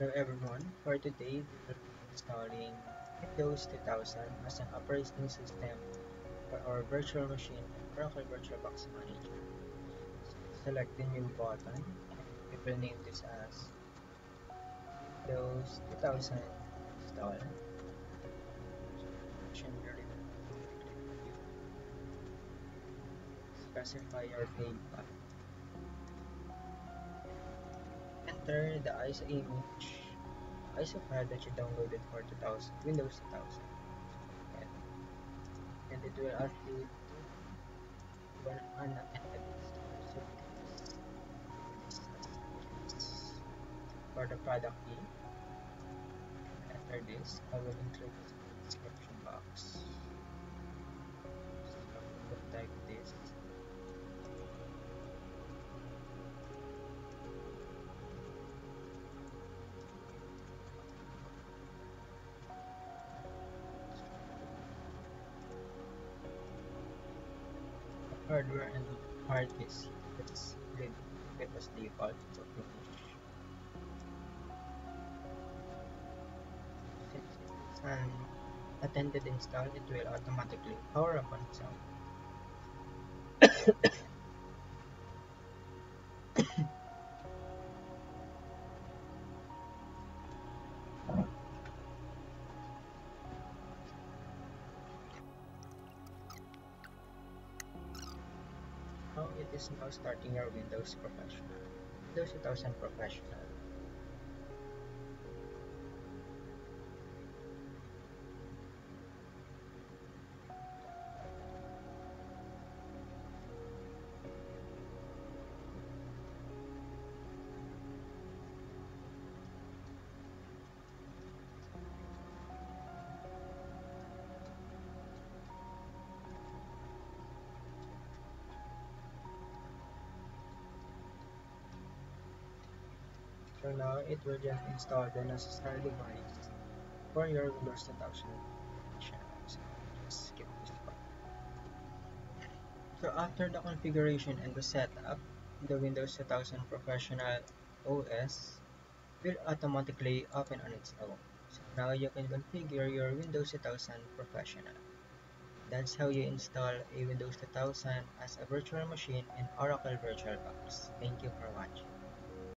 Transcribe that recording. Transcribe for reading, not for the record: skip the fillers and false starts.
Hello everyone, for today we will be installing Windows 2000 as an operating system for our virtual machine in Oracle VirtualBox Manager. So select the new button and we will name this as Windows 2000 install. Option will remove, click New, specify your file path, enter the ISO image, ISO file that you downloaded for Windows 2000, and it will ask you to do an unattended install. So please do this as yes. For the product key, enter this. I will include this in the description box. So it look like this. Hardware and hard disk. Let's leave it as default to finish. Since it is an attended install, it will automatically power up on its own. Now it is now starting your Windows Professional. Windows 2000 Professional. So now it will just install the necessary device for your Windows 2000 application. So just skip this part. So after the configuration and the setup, the Windows 2000 Professional OS will automatically open on its own. So now you can configure your Windows 2000 Professional. That's how you install a Windows 2000 as a virtual machine in Oracle VirtualBox. Thank you for watching.